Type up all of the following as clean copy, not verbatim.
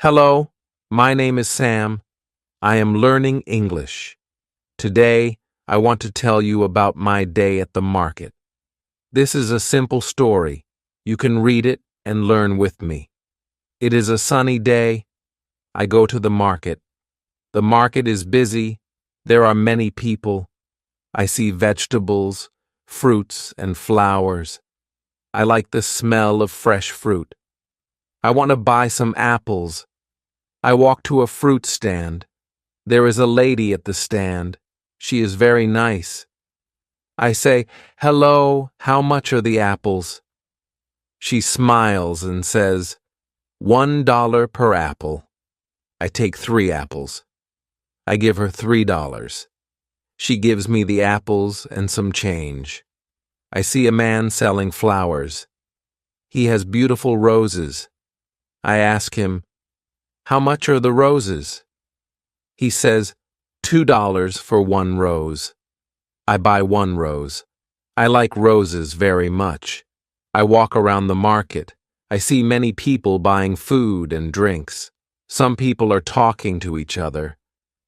Hello, my name is Sam. I am learning English. Today, I want to tell you about my day at the market. This is a simple story. You can read it and learn with me. It is a sunny day. I go to the market. The market is busy. There are many people. I see vegetables, fruits, and flowers. I like the smell of fresh fruit. I want to buy some apples. I walk to a fruit stand. There is a lady at the stand. She is very nice. I say, "Hello, how much are the apples?" She smiles and says, $1 per apple. I take 3 apples. I give her $3. She gives me the apples and some change. I see a man selling flowers. He has beautiful roses. I ask him, "How much are the roses?" He says, $2 for 1 rose. I buy 1 rose. I like roses very much. I walk around the market. I see many people buying food and drinks. Some people are talking to each other.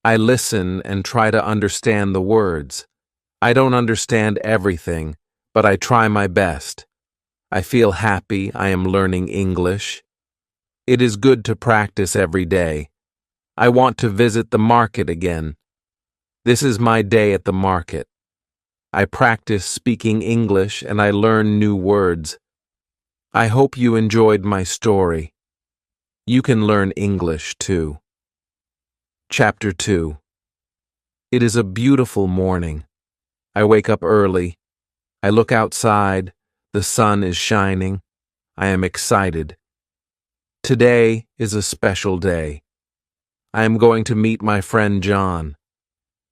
I listen and try to understand the words. I don't understand everything, but I try my best. I feel happy I am learning English. It is good to practice every day. I want to visit the market again. This is my day at the market. I practice speaking English and I learn new words. I hope you enjoyed my story. You can learn English too. Chapter 2. It is a beautiful morning. I wake up early. I look outside. The sun is shining. I am excited. Today is a special day. I am going to meet my friend John.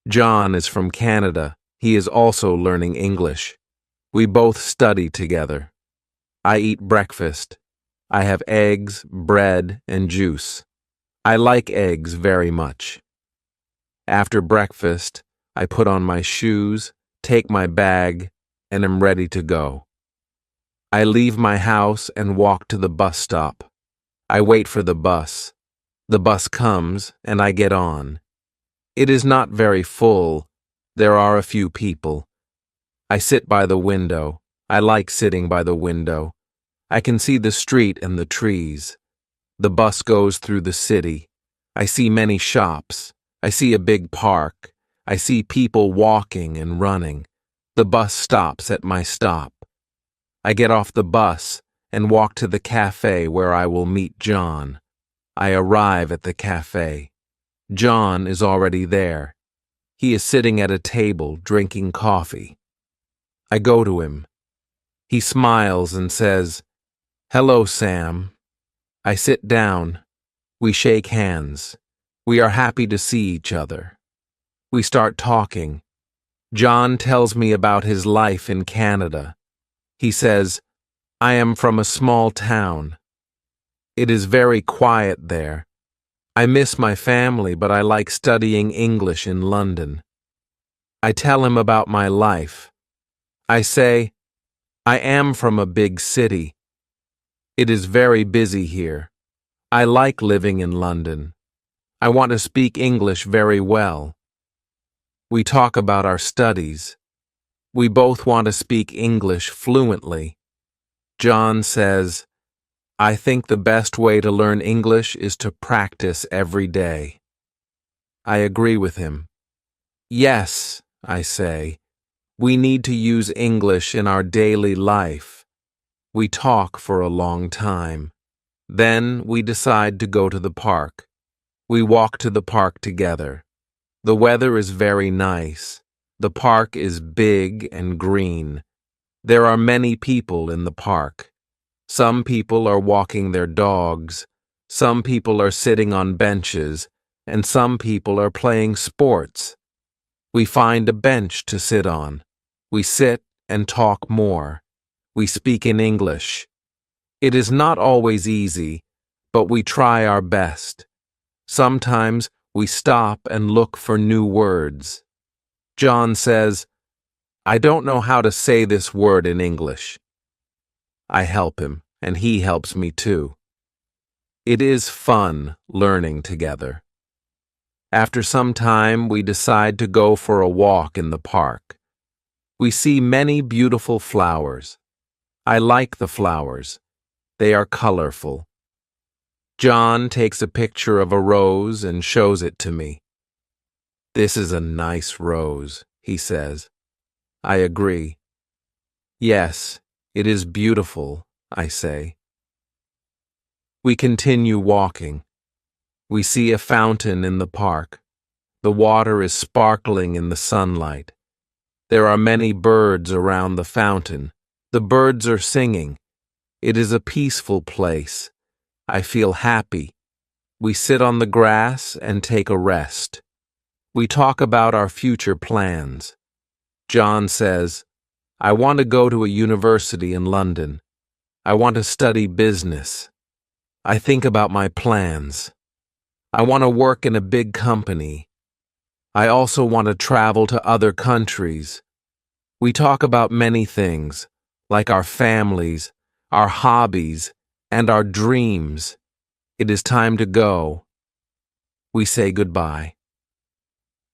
John is from Canada. He is also learning English. We both study together. I eat breakfast. I have eggs, bread, and juice. I like eggs very much. After breakfast, I put on my shoes, take my bag, and am ready to go. I leave my house and walk to the bus stop. I wait for the bus. The bus comes, and I get on. It is not very full. There are a few people. I sit by the window. I like sitting by the window. I can see the street and the trees. The bus goes through the city. I see many shops. I see a big park. I see people walking and running. The bus stops at my stop. I get off the bus and walk to the cafe where I will meet John. I arrive at the cafe. John is already there. He is sitting at a table drinking coffee. I go to him. He smiles and says, "Hello, Sam." I sit down. We shake hands. We are happy to see each other. We start talking. John tells me about his life in Canada. He says, "I am from a small town. It is very quiet there. I miss my family, but I like studying English in London." I tell him about my life. I say, "I am from a big city. It is very busy here. I like living in London. I want to speak English very well." We talk about our studies. We both want to speak English fluently. John says, "I think the best way to learn English is to practice every day." I agree with him. "Yes," I say, "we need to use English in our daily life." We talk for a long time. Then we decide to go to the park. We walk to the park together. The weather is very nice. The park is big and green. There are many people in the park. Some people are walking their dogs. Some people are sitting on benches, and some people are playing sports. We find a bench to sit on. We sit and talk more. We speak in English. It is not always easy, but we try our best. Sometimes we stop and look for new words. John says, "I don't know how to say this word in English." I help him, and he helps me too. It is fun learning together. After some time, we decide to go for a walk in the park. We see many beautiful flowers. I like the flowers. They are colorful. John takes a picture of a rose and shows it to me. "This is a nice rose," he says. I agree. "Yes, it is beautiful," I say. We continue walking. We see a fountain in the park. The water is sparkling in the sunlight. There are many birds around the fountain. The birds are singing. It is a peaceful place. I feel happy. We sit on the grass and take a rest. We talk about our future plans. John says, "I want to go to a university in London. I want to study business. I think about my plans. I want to work in a big company. I also want to travel to other countries." We talk about many things, like our families, our hobbies, and our dreams. It is time to go. We say goodbye.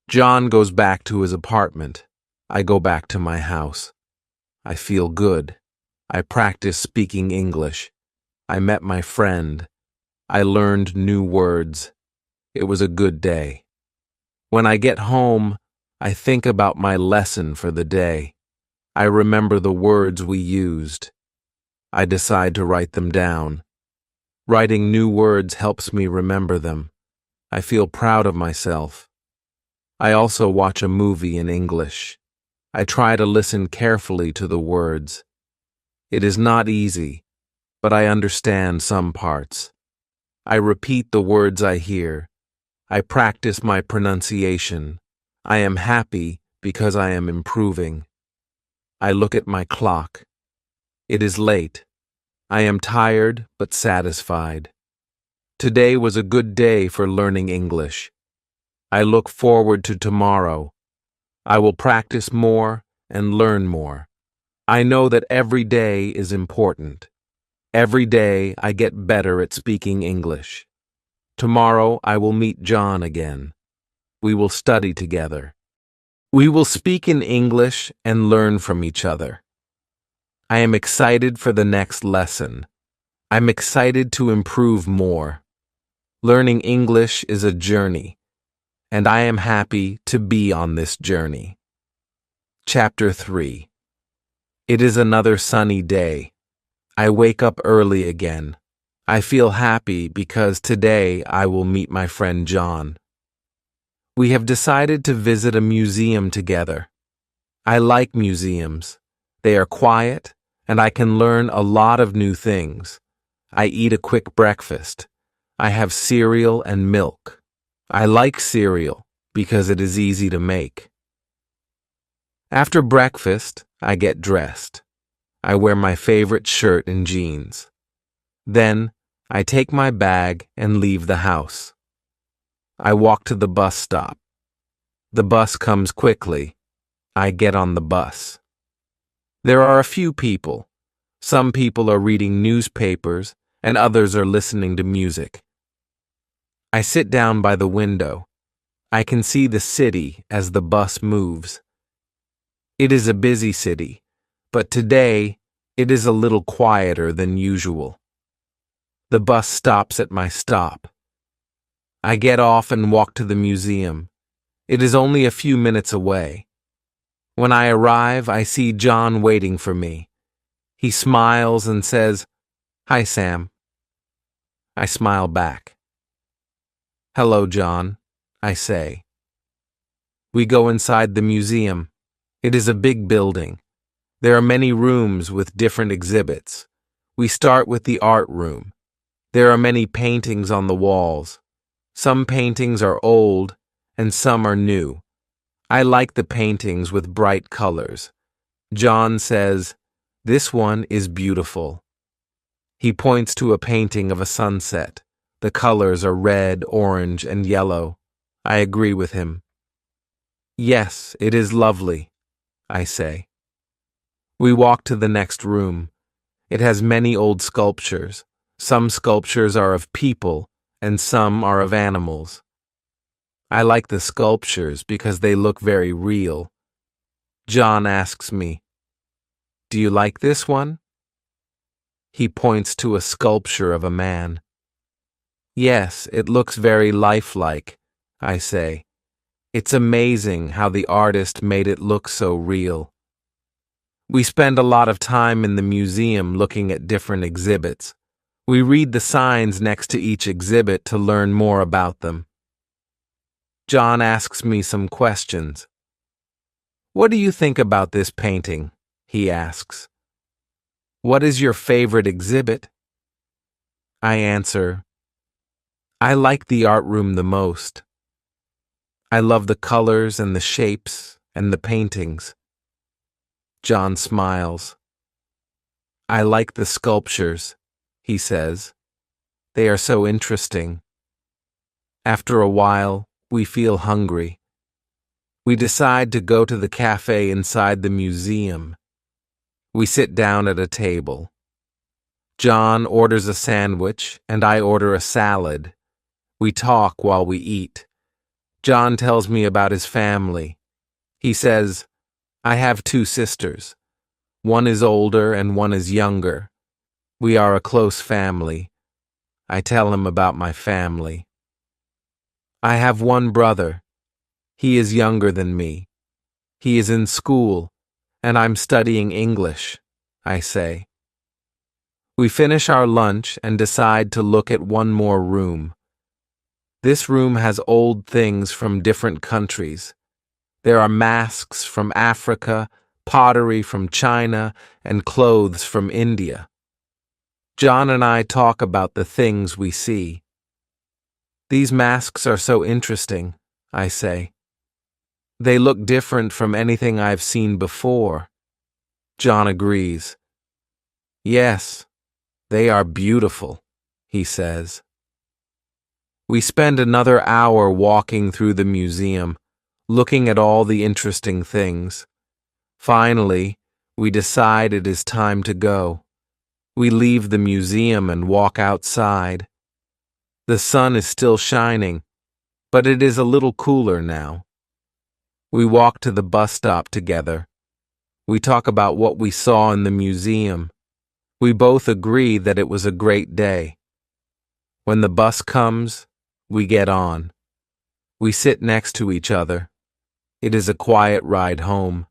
John goes back to his apartment. I go back to my house. I feel good. I practice speaking English. I met my friend. I learned new words. It was a good day. When I get home, I think about my lesson for the day. I remember the words we used. I decide to write them down. Writing new words helps me remember them. I feel proud of myself. I also watch a movie in English. I try to listen carefully to the words. It is not easy, but I understand some parts. I repeat the words I hear. I practice my pronunciation. I am happy because I am improving. I look at my clock. It is late. I am tired but satisfied. Today was a good day for learning English. I look forward to tomorrow. I will practice more and learn more. I know that every day is important. Every day I get better at speaking English. Tomorrow I will meet John again. We will study together. We will speak in English and learn from each other. I am excited for the next lesson. I'm excited to improve more. Learning English is a journey, and I am happy to be on this journey. Chapter 3. It is another sunny day. I wake up early again. I feel happy because today I will meet my friend John. We have decided to visit a museum together. I like museums. They are quiet, and I can learn a lot of new things. I eat a quick breakfast. I have cereal and milk. I like cereal because it is easy to make. After breakfast, I get dressed. I wear my favorite shirt and jeans. Then, I take my bag and leave the house. I walk to the bus stop. The bus comes quickly. I get on the bus. There are a few people. Some people are reading newspapers and others are listening to music. I sit down by the window. I can see the city as the bus moves. It is a busy city, but today it is a little quieter than usual. The bus stops at my stop. I get off and walk to the museum. It is only a few minutes away. When I arrive, I see John waiting for me. He smiles and says, "Hi, Sam." I smile back. "Hello, John," I say. We go inside the museum. It is a big building. There are many rooms with different exhibits. We start with the art room. There are many paintings on the walls. Some paintings are old and some are new. I like the paintings with bright colors. John says, "This one is beautiful." He points to a painting of a sunset. The colors are red, orange, and yellow. I agree with him. "Yes, it is lovely," I say. We walk to the next room. It has many old sculptures. Some sculptures are of people, and some are of animals. I like the sculptures because they look very real. John asks me, "Do you like this one?" He points to a sculpture of a man. "Yes, it looks very lifelike," I say. "It's amazing how the artist made it look so real." We spend a lot of time in the museum looking at different exhibits. We read the signs next to each exhibit to learn more about them. John asks me some questions. "What do you think about this painting?" he asks. "What is your favorite exhibit?" I answer, "I like the art room the most. I love the colors and the shapes and the paintings." John smiles. "I like the sculptures," he says. "They are so interesting." After a while, we feel hungry. We decide to go to the cafe inside the museum. We sit down at a table. John orders a sandwich, and I order a salad. We talk while we eat. John tells me about his family. He says, "I have 2 sisters. One is older and one is younger. We are a close family." I tell him about my family. "I have one brother. He is younger than me. He is in school, and I'm studying English," I say. We finish our lunch and decide to look at one more room. This room has old things from different countries. There are masks from Africa, pottery from China, and clothes from India. John and I talk about the things we see. "These masks are so interesting," I say. "They look different from anything I've seen before." John agrees. "Yes, they are beautiful," he says. We spend another hour walking through the museum, looking at all the interesting things. Finally, we decide it is time to go. We leave the museum and walk outside. The sun is still shining, but it is a little cooler now. We walk to the bus stop together. We talk about what we saw in the museum. We both agree that it was a great day. When the bus comes, we get on. We sit next to each other. It is a quiet ride home.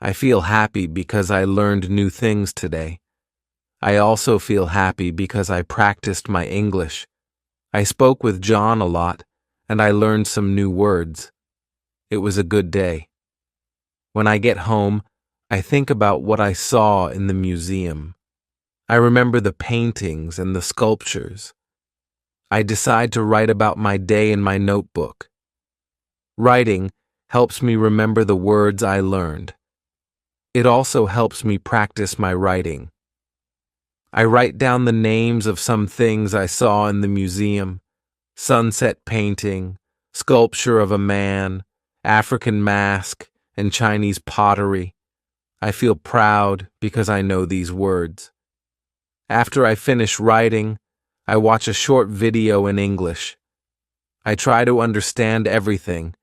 I feel happy because I learned new things today. I also feel happy because I practiced my English. I spoke with John a lot, and I learned some new words. It was a good day. When I get home, I think about what I saw in the museum. I remember the paintings and the sculptures. I decide to write about my day in my notebook. Writing helps me remember the words I learned. It also helps me practice my writing. I write down the names of some things I saw in the museum: sunset painting, sculpture of a man, African mask, and Chinese pottery. I feel proud because I know these words. After I finish writing, I watch a short video in English. I try to understand everything.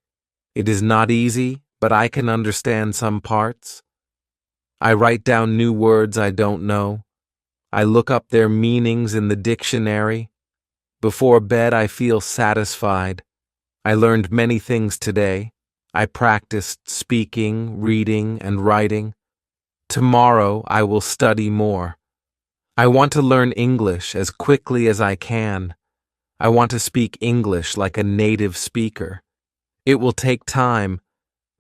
It is not easy, but I can understand some parts. I write down new words I don't know. I look up their meanings in the dictionary. Before bed, I feel satisfied. I learned many things today. I practiced speaking, reading, and writing. Tomorrow, I will study more. I want to learn English as quickly as I can. I want to speak English like a native speaker. It will take time,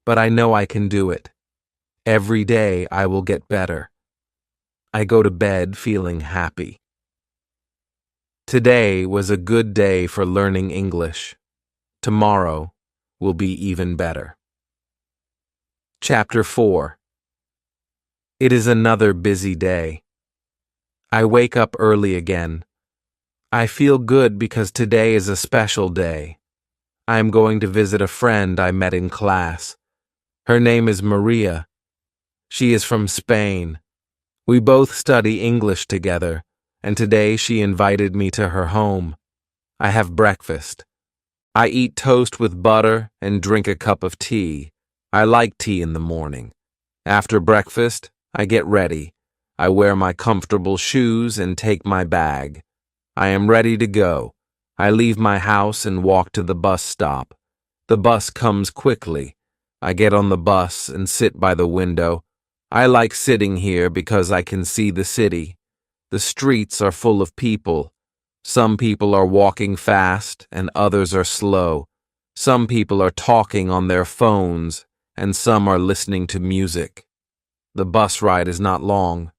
but I know I can do it. Every day I will get better. I go to bed feeling happy. Today was a good day for learning English. Tomorrow will be even better. Chapter 4. It is another busy day. I wake up early again. I feel good because today is a special day. I am going to visit a friend I met in class. Her name is Maria. She is from Spain. We both study English together, and today she invited me to her home. I have breakfast. I eat toast with butter and drink a cup of tea. I like tea in the morning. After breakfast, I get ready. I wear my comfortable shoes and take my bag. I am ready to go. I leave my house and walk to the bus stop. The bus comes quickly. I get on the bus and sit by the window. I like sitting here because I can see the city. The streets are full of people. Some people are walking fast and others are slow. Some people are talking on their phones and some are listening to music. The bus ride is not long.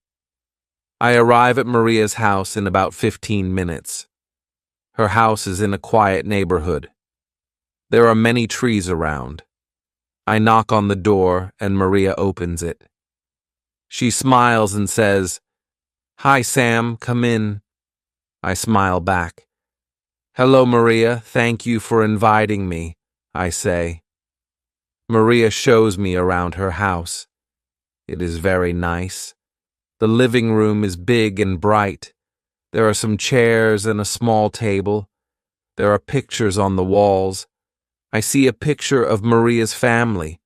I arrive at Maria's house in about 15 minutes. Her house is in a quiet neighborhood. There are many trees around. I knock on the door and Maria opens it. She smiles and says, "Hi, Sam, come in." I smile back. "Hello, Maria, thank you for inviting me," I say. Maria shows me around her house. It is very nice. The living room is big and bright. There are some chairs and a small table. There are pictures on the walls. I see a picture of Maria's family.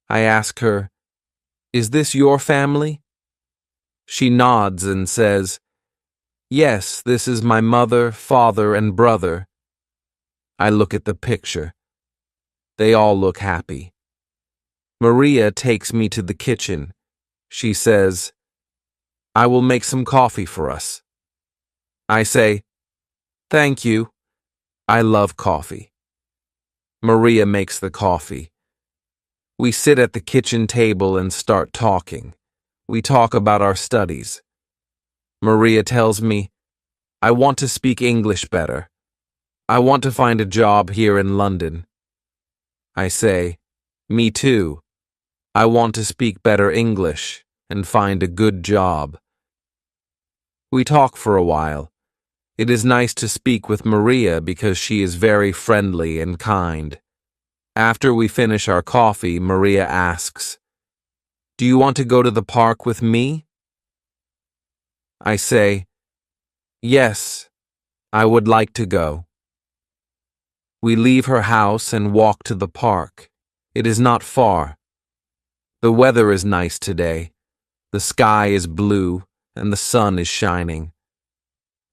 I ask her, "Is this your family?" She nods and says, "Yes, this is my mother, father, and brother." I look at the picture. They all look happy. Maria takes me to the kitchen. She says, "I will make some coffee for us." I say, "Thank you. I love coffee." Maria makes the coffee. We sit at the kitchen table and start talking. We talk about our studies. Maria tells me, "I want to speak English better. I want to find a job here in London." I say, "Me too. I want to speak better English and find a good job." We talk for a while. It is nice to speak with Maria because she is very friendly and kind. After we finish our coffee, Maria asks, "Do you want to go to the park with me?" I say, "Yes, I would like to go." We leave her house and walk to the park. It is not far. The weather is nice today. The sky is blue and the sun is shining.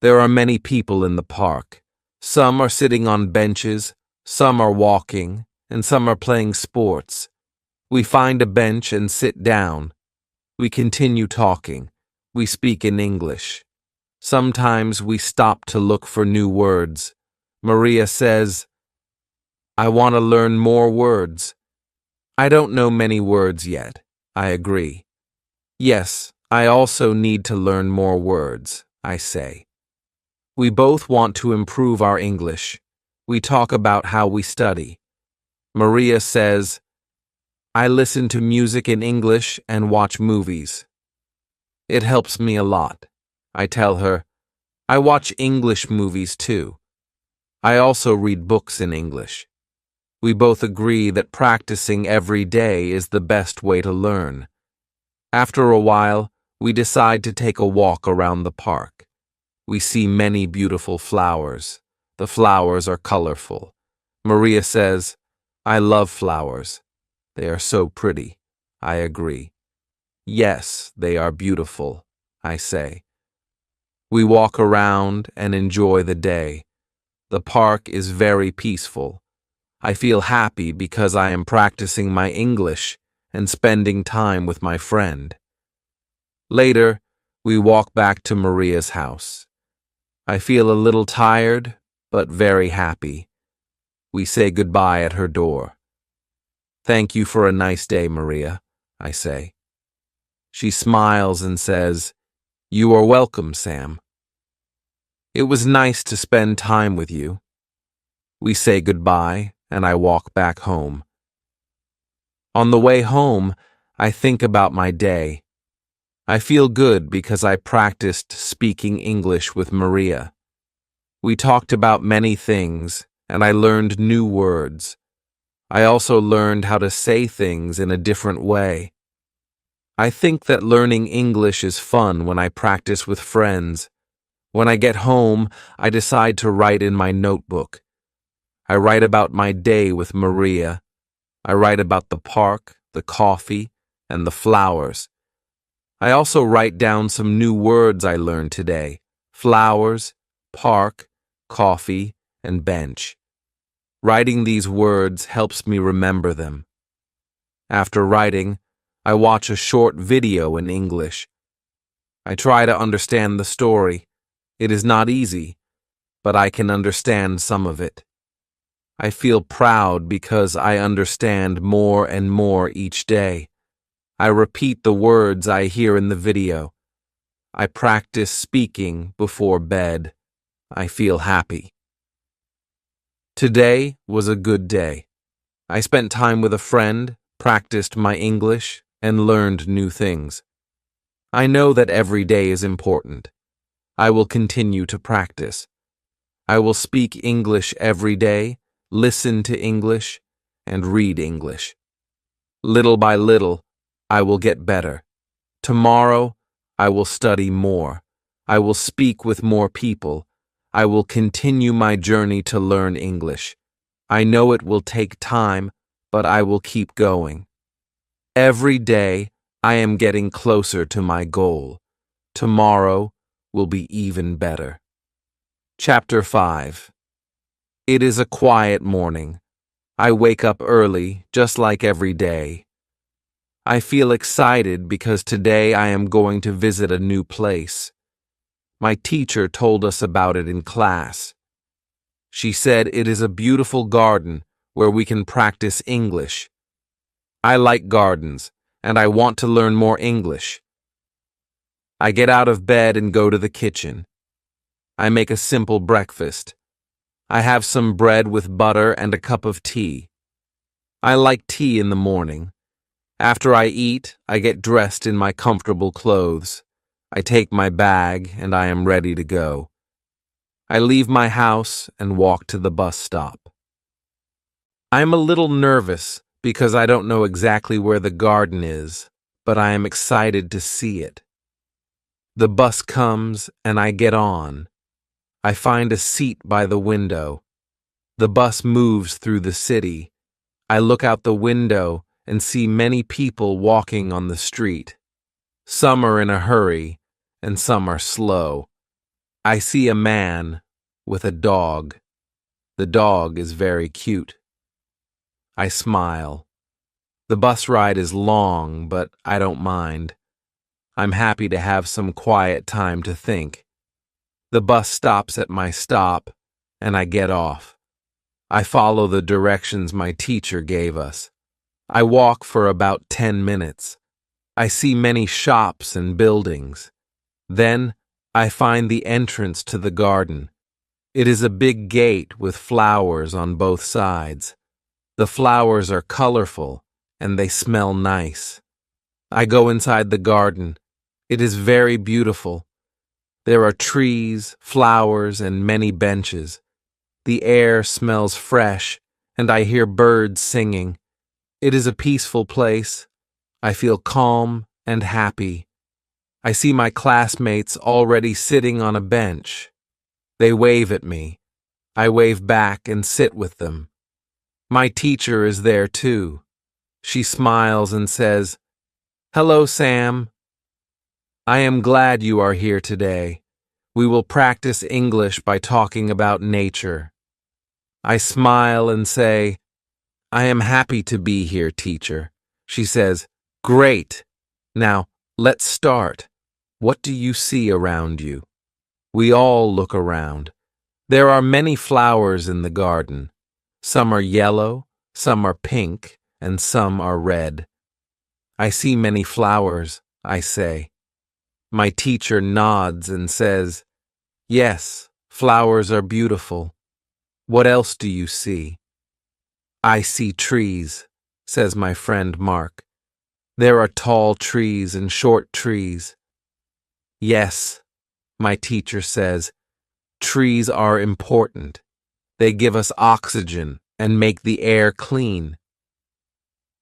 There are many people in the park. Some are sitting on benches, some are walking, and some are playing sports. We find a bench and sit down. We continue talking. We speak in English. Sometimes we stop to look for new words. Maria says, "I want to learn more words." I don't know many words yet. I agree. "Yes, I also need to learn more words," I say. We both want to improve our English. We talk about how we study. Maria says, "I listen to music in English and watch movies. It helps me a lot." I tell her, "I watch English movies too. I also read books in English." We both agree that practicing every day is the best way to learn. After a while, we decide to take a walk around the park. We see many beautiful flowers. The flowers are colorful. Maria says, "I love flowers. They are so pretty." I agree. "Yes, they are beautiful," I say. We walk around and enjoy the day. The park is very peaceful. I feel happy because I am practicing my English and spending time with my friend. Later, we walk back to Maria's house. I feel a little tired, but very happy. We say goodbye at her door. "Thank you for a nice day, Maria," I say. She smiles and says, "You are welcome, Sam. It was nice to spend time with you." We say goodbye, and I walk back home. On the way home, I think about my day. I feel good because I practiced speaking English with Maria. We talked about many things, and I learned new words. I also learned how to say things in a different way. I think that learning English is fun when I practice with friends. When I get home, I decide to write in my notebook. I write about my day with Maria. I write about the park, the coffee, and the flowers. I also write down some new words I learned today: flowers, park, coffee, and bench. Writing these words helps me remember them. After writing, I watch a short video in English. I try to understand the story. It is not easy, but I can understand some of it. I feel proud because I understand more and more each day. I repeat the words I hear in the video. I practice speaking before bed. I feel happy. Today was a good day. I spent time with a friend, practiced my English, and learned new things. I know that every day is important. I will continue to practice. I will speak English every day, listen to English, and read English. Little by little, I will get better. Tomorrow, I will study more. I will speak with more people. I will continue my journey to learn English. I know it will take time, but I will keep going. Every day, I am getting closer to my goal. Tomorrow will be even better. Chapter 5. It is a quiet morning. I wake up early, just like every day. I feel excited because today I am going to visit a new place. My teacher told us about it in class. She said it is a beautiful garden where we can practice English. I like gardens, and I want to learn more English. I get out of bed and go to the kitchen. I make a simple breakfast. I have some bread with butter and a cup of tea. I like tea in the morning. After I eat, I get dressed in my comfortable clothes. I take my bag and I am ready to go. I leave my house and walk to the bus stop. I am a little nervous because I don't know exactly where the garden is, but I am excited to see it. The bus comes and I get on. I find a seat by the window. The bus moves through the city. I look out the window and see many people walking on the street. Some are in a hurry and some are slow. I see a man with a dog. The dog is very cute. I smile. The bus ride is long, but I don't mind. I'm happy to have some quiet time to think. The bus stops at my stop, and I get off. I follow the directions my teacher gave us. I walk for about 10 minutes. I see many shops and buildings. Then I find the entrance to the garden. It is a big gate with flowers on both sides. The flowers are colorful, and they smell nice. I go inside the garden. It is very beautiful. There are trees, flowers, and many benches. The air smells fresh, and I hear birds singing. It is a peaceful place. I feel calm and happy. I see my classmates already sitting on a bench. They wave at me. I wave back and sit with them. My teacher is there too. She smiles and says, "Hello, Sam. I am glad you are here today. We will practice English by talking about nature." I smile and say, "I am happy to be here, teacher." She says, "Great. Now, let's start. What do you see around you?" We all look around. There are many flowers in the garden. Some are yellow, some are pink, and some are red. I see many flowers, I say. My teacher nods and says, "Yes, flowers are beautiful. What else do you see?" "I see trees," says my friend Mark. "There are tall trees and short trees." "Yes," my teacher says, "trees are important. They give us oxygen and make the air clean."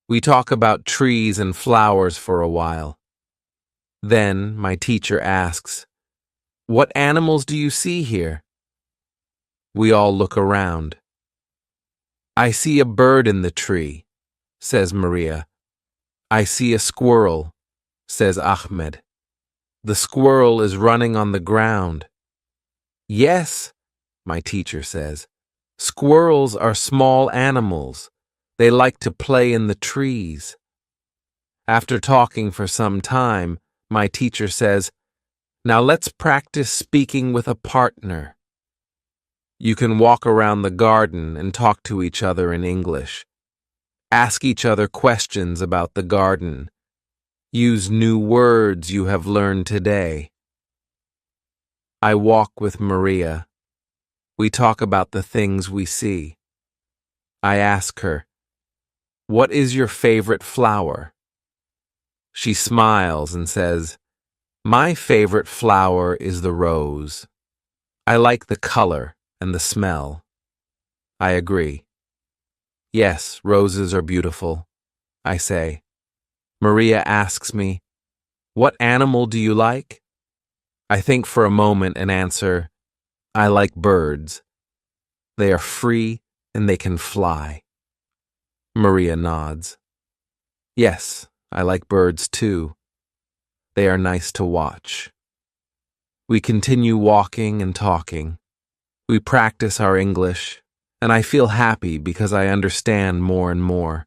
We talk about trees and flowers for a while. Then my teacher asks, What animals do you see here? We all look around. I see a bird in the tree, says Maria. I see a squirrel, says Ahmed. The squirrel is running on the ground. Yes, my teacher says. Squirrels are small animals. They like to play in the trees. After talking for some time, my teacher says, "Now let's practice speaking with a partner." You can walk around the garden and talk to each other in English. Ask each other questions about the garden. Use new words you have learned today. I walk with Maria. We talk about the things we see. I ask her, "What is your favorite flower?" She smiles and says, "My favorite flower is the rose. I like the color and the smell." I agree. "Yes, roses are beautiful," I say. Maria asks me, "What animal do you like?" I think for a moment and answer, "I like birds. They are free and they can fly." Maria nods. "Yes, I like birds too. They are nice to watch." We continue walking and talking. We practice our English, and I feel happy because I understand more and more.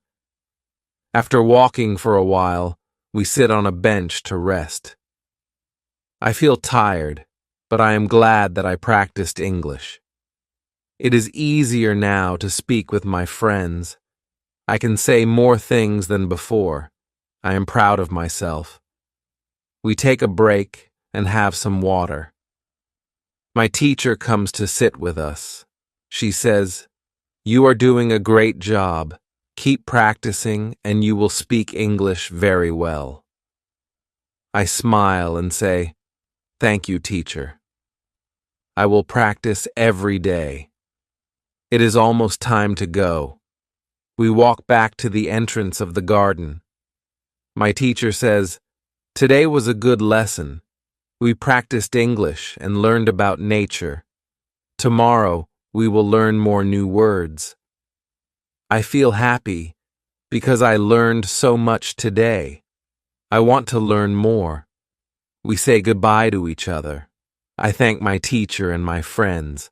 After walking for a while, we sit on a bench to rest. I feel tired, but I am glad that I practiced English. It is easier now to speak with my friends. I can say more things than before. I am proud of myself. We take a break and have some water. My teacher comes to sit with us. She says, "You are doing a great job. Keep practicing and you will speak English very well." I smile and say, "Thank you, teacher. I will practice every day." It is almost time to go. We walk back to the entrance of the garden. My teacher says, "Today was a good lesson. We practiced English and learned about nature. Tomorrow, we will learn more new words." I feel happy because I learned so much today. I want to learn more. We say goodbye to each other. I thank my teacher and my friends.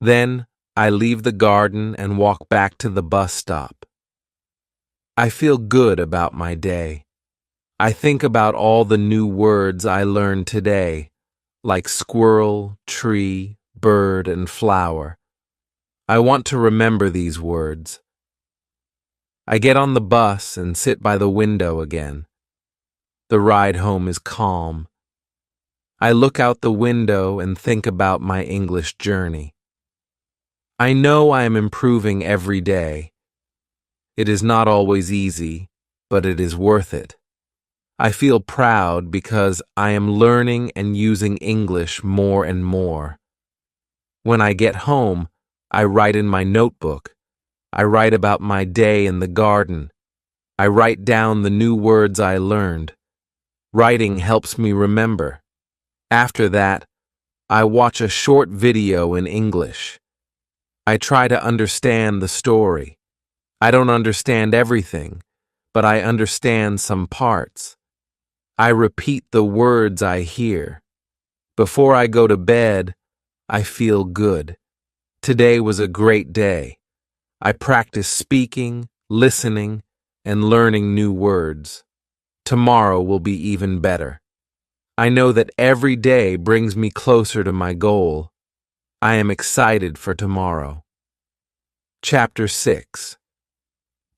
Then, I leave the garden and walk back to the bus stop. I feel good about my day. I think about all the new words I learned today, like squirrel, tree, bird, and flower. I want to remember these words. I get on the bus and sit by the window again. The ride home is calm. I look out the window and think about my English journey. I know I am improving every day. It is not always easy, but it is worth it. I feel proud because I am learning and using English more and more. When I get home, I write in my notebook. I write about my day in the garden. I write down the new words I learned. Writing helps me remember. After that, I watch a short video in English. I try to understand the story. I don't understand everything, but I understand some parts. I repeat the words I hear. Before I go to bed, I feel good. Today was a great day. I practice speaking, listening, and learning new words. Tomorrow will be even better. I know that every day brings me closer to my goal. I am excited for tomorrow. Chapter 6.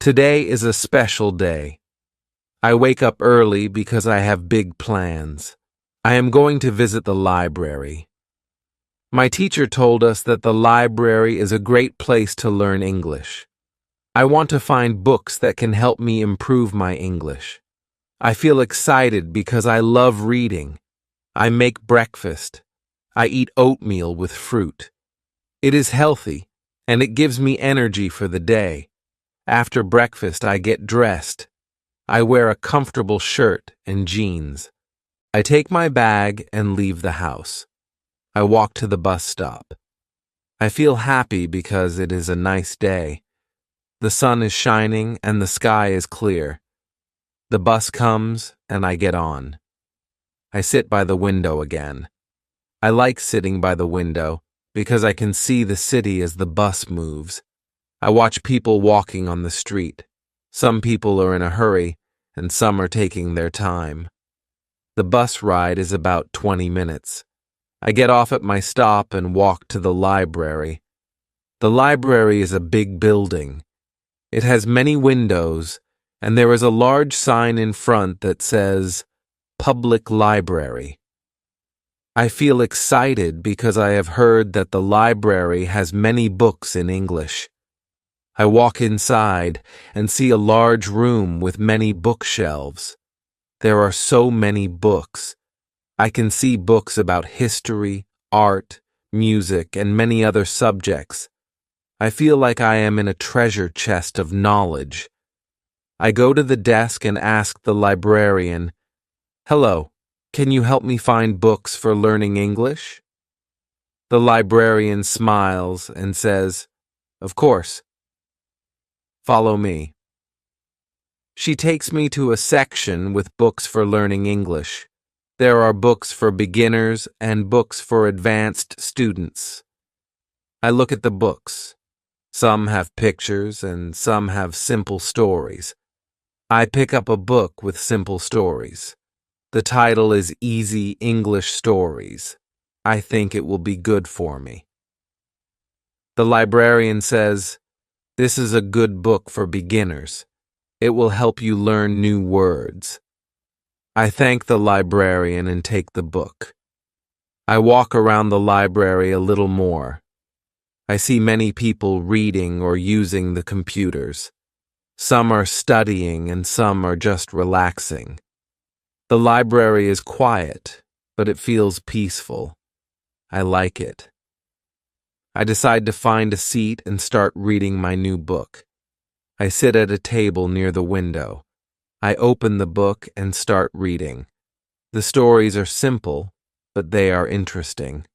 Today is a special day. I wake up early because I have big plans. I am going to visit the library. My teacher told us that the library is a great place to learn English. I want to find books that can help me improve my English. I feel excited because I love reading. I make breakfast. I eat oatmeal with fruit. It is healthy, and it gives me energy for the day. After breakfast, I get dressed. I wear a comfortable shirt and jeans. I take my bag and leave the house. I walk to the bus stop. I feel happy because it is a nice day. The sun is shining and the sky is clear. The bus comes and I get on. I sit by the window again. I like sitting by the window because I can see the city as the bus moves. I watch people walking on the street. Some people are in a hurry and some are taking their time. The bus ride is about 20 minutes. I get off at my stop and walk to the library. The library is a big building. It has many windows, and there is a large sign in front that says, Public Library. I feel excited because I have heard that the library has many books in English. I walk inside and see a large room with many bookshelves. There are so many books. I can see books about history, art, music, and many other subjects. I feel like I am in a treasure chest of knowledge. I go to the desk and ask the librarian, "Hello, can you help me find books for learning English?" The librarian smiles and says, "Of course. Follow me." She takes me to a section with books for learning English. There are books for beginners and books for advanced students. I look at the books. Some have pictures and some have simple stories. I pick up a book with simple stories. The title is Easy English Stories. I think it will be good for me. The librarian says, "This is a good book for beginners. It will help you learn new words." I thank the librarian and take the book. I walk around the library a little more. I see many people reading or using the computers. Some are studying and some are just relaxing. The library is quiet, but it feels peaceful. I like it. I decide to find a seat and start reading my new book. I sit at a table near the window. I open the book and start reading. The stories are simple, but they are interesting.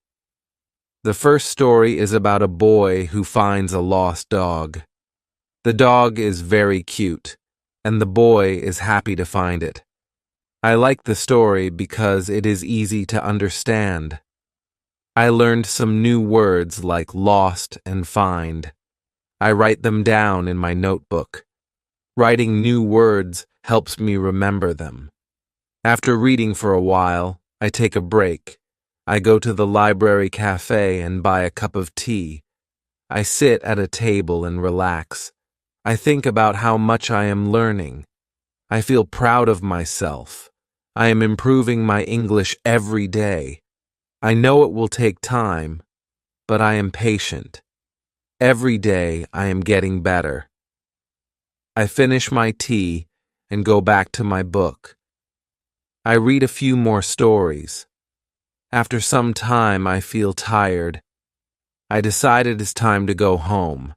The first story is about a boy who finds a lost dog. The dog is very cute, and the boy is happy to find it. I like the story because it is easy to understand. I learned some new words like lost and find. I write them down in my notebook. Writing new words helps me remember them. After reading for a while, I take a break. I go to the library cafe and buy a cup of tea. I sit at a table and relax. I think about how much I am learning. I feel proud of myself. I am improving my English every day. I know it will take time, but I am patient. Every day I am getting better. I finish my tea and go back to my book. I read a few more stories. After some time, I feel tired. I decide it is time to go home.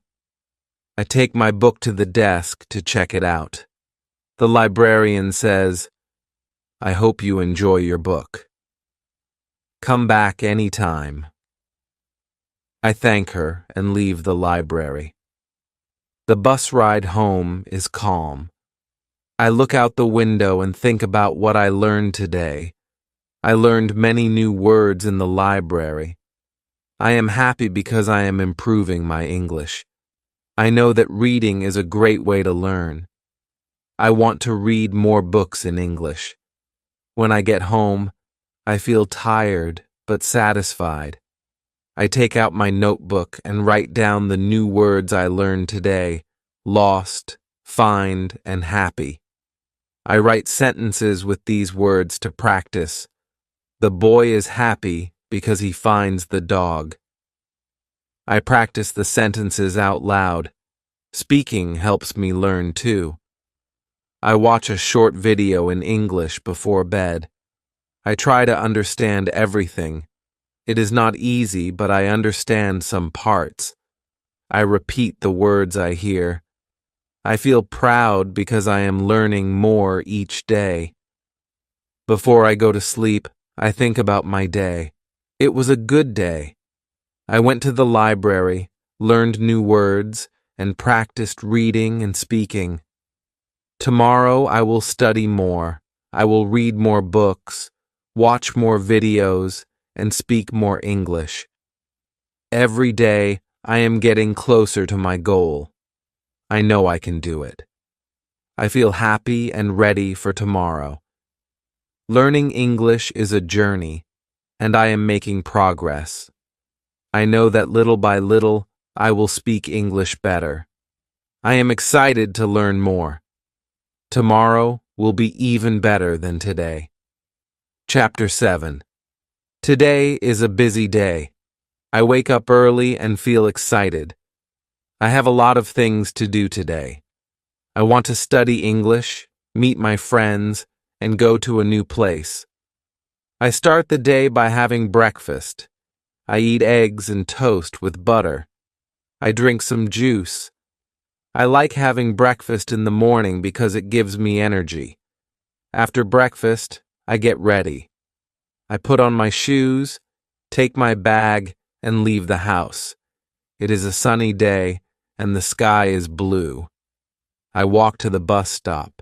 I take my book to the desk to check it out. The librarian says, "I hope you enjoy your book. Come back anytime." I thank her and leave the library. The bus ride home is calm. I look out the window and think about what I learned today. I learned many new words in the library. I am happy because I am improving my English. I know that reading is a great way to learn. I want to read more books in English. When I get home, I feel tired but satisfied. I take out my notebook and write down the new words I learned today: lost, find, and happy. I write sentences with these words to practice. The boy is happy because he finds the dog. I practice the sentences out loud. Speaking helps me learn too. I watch a short video in English before bed. I try to understand everything. It is not easy, but I understand some parts. I repeat the words I hear. I feel proud because I am learning more each day. Before I go to sleep, I think about my day. It was a good day. I went to the library, learned new words, and practiced reading and speaking. Tomorrow I will study more. I will read more books, watch more videos, and speak more English. Every day I am getting closer to my goal. I know I can do it. I feel happy and ready for tomorrow. Learning English is a journey, and I am making progress. I know that little by little I will speak English better. I am excited to learn more. Tomorrow will be even better than today. Chapter 7. Today is a busy day. I wake up early and feel excited. I have a lot of things to do today. I want to study English, meet my friends, and go to a new place. I start the day by having breakfast. I eat eggs and toast with butter. I drink some juice. I like having breakfast in the morning because it gives me energy. After breakfast, I get ready. I put on my shoes, take my bag, and leave the house. It is a sunny day, and the sky is blue. I walk to the bus stop.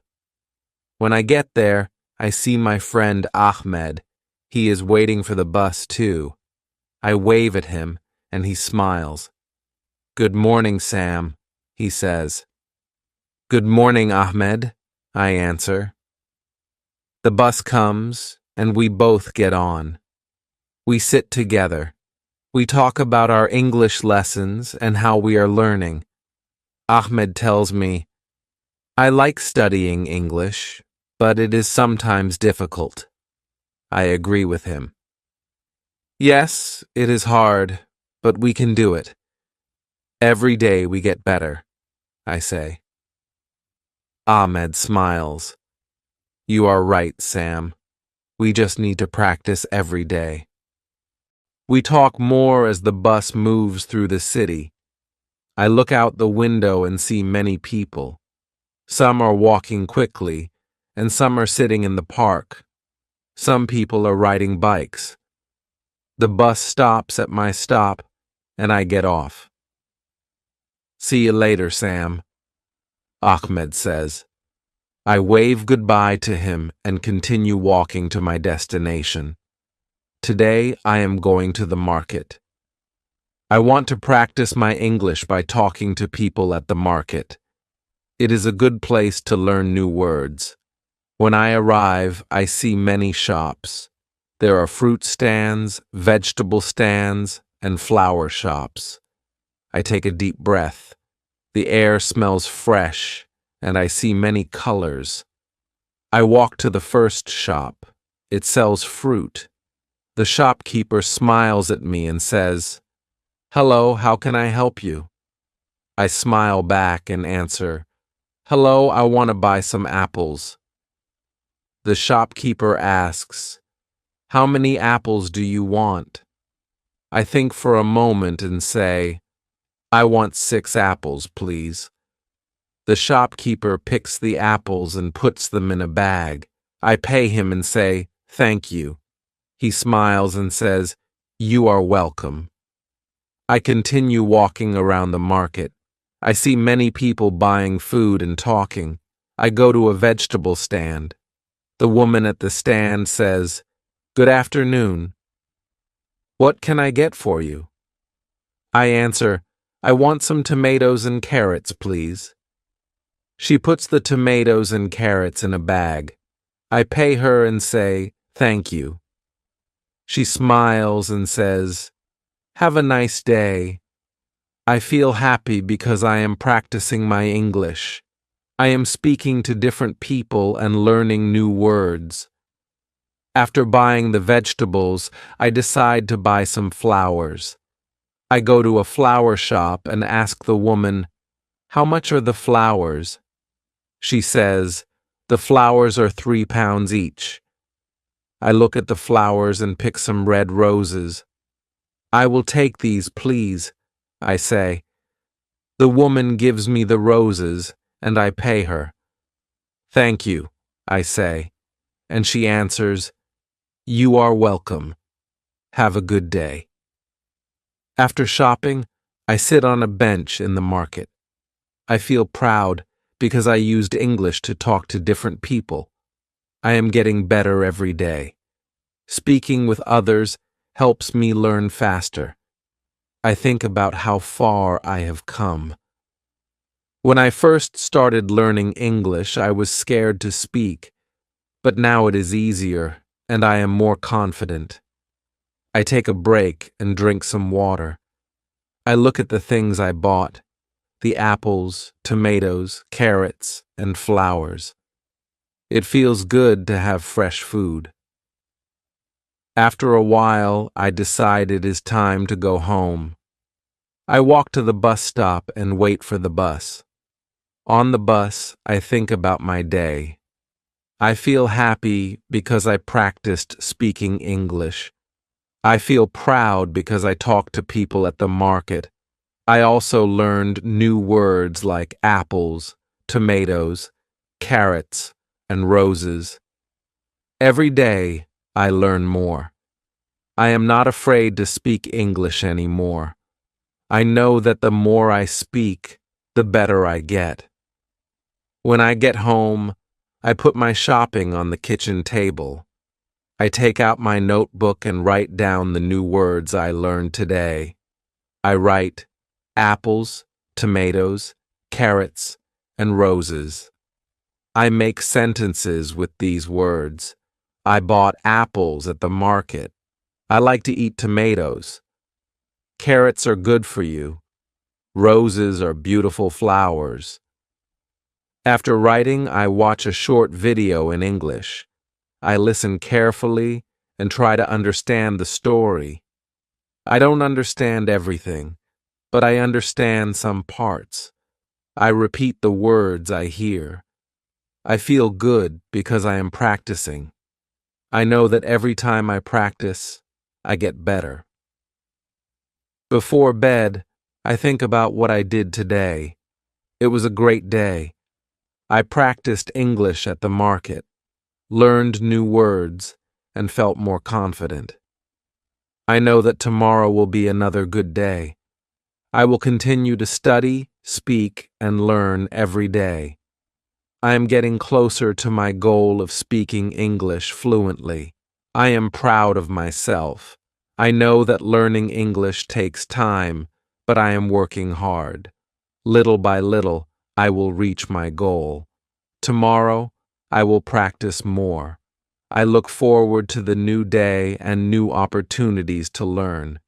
When I get there, I see my friend Ahmed. He is waiting for the bus too. I wave at him, and he smiles. "Good morning, Sam," he says. "Good morning, Ahmed," I answer. The bus comes, and we both get on. We sit together. We talk about our English lessons and how we are learning. Ahmed tells me, "I like studying English, but it is sometimes difficult." I agree with him. "Yes, it is hard, but we can do it. Every day we get better," I say. Ahmed smiles. "You are right, Sam. We just need to practice every day." We talk more as the bus moves through the city. I look out the window and see many people. Some are walking quickly, and some are sitting in the park. Some people are riding bikes. The bus stops at my stop, and I get off. "See you later, Sam," Ahmed says. I wave goodbye to him and continue walking to my destination. Today I am going to the market. I want to practice my English by talking to people at the market. It is a good place to learn new words. When I arrive, I see many shops. There are fruit stands, vegetable stands, and flower shops. I take a deep breath. The air smells fresh, and I see many colors. I walk to the first shop. It sells fruit. The shopkeeper smiles at me and says, "Hello, how can I help you?" I smile back and answer, "Hello, I want to buy some apples." The shopkeeper asks, "How many apples do you want?" I think for a moment and say, "I want 6 apples, please." The shopkeeper picks the apples and puts them in a bag. I pay him and say, "Thank you." He smiles and says, "You are welcome." I continue walking around the market. I see many people buying food and talking. I go to a vegetable stand. The woman at the stand says, "Good afternoon. What can I get for you?" I answer, "I want some tomatoes and carrots, please." She puts the tomatoes and carrots in a bag. I pay her and say, "Thank you." She smiles and says, "Have a nice day." I feel happy because I am practicing my English. I am speaking to different people and learning new words. After buying the vegetables, I decide to buy some flowers. I go to a flower shop and ask the woman, "How much are the flowers?" She says, "The flowers are 3 pounds each." I look at the flowers and pick some red roses. "I will take these, please," I say. The woman gives me the roses, and I pay her. "Thank you," I say, and she answers, "You are welcome." Have a good day. After shopping, I sit on a bench in the market. I feel proud because I used English to talk to different people. I am getting better every day. Speaking with others helps me learn faster. I think about how far I have come. When I first started learning English, I was scared to speak, but now it is easier and I am more confident. I take a break and drink some water. I look at the things I bought, the apples, tomatoes, carrots, and flowers. It feels good to have fresh food. After a while, I decide it is time to go home. I walk to the bus stop and wait for the bus. On the bus, I think about my day. I feel happy because I practiced speaking English. I feel proud because I talked to people at the market. I also learned new words like apples, tomatoes, carrots, and roses. Every day, I learn more. I am not afraid to speak English anymore. I know that the more I speak, the better I get. When I get home, I put my shopping on the kitchen table. I take out my notebook and write down the new words I learned today. I write apples, tomatoes, carrots, and roses. I make sentences with these words. I bought apples at the market. I like to eat tomatoes. Carrots are good for you. Roses are beautiful flowers. After writing, I watch a short video in English. I listen carefully and try to understand the story. I don't understand everything, but I understand some parts. I repeat the words I hear. I feel good because I am practicing. I know that every time I practice, I get better. Before bed, I think about what I did today. It was a great day. I practiced English at the market, learned new words, and felt more confident. I know that tomorrow will be another good day. I will continue to study, speak, and learn every day. I am getting closer to my goal of speaking English fluently. I am proud of myself. I know that learning English takes time, but I am working hard. Little by little, I will reach my goal. Tomorrow, I will practice more. I look forward to the new day and new opportunities to learn.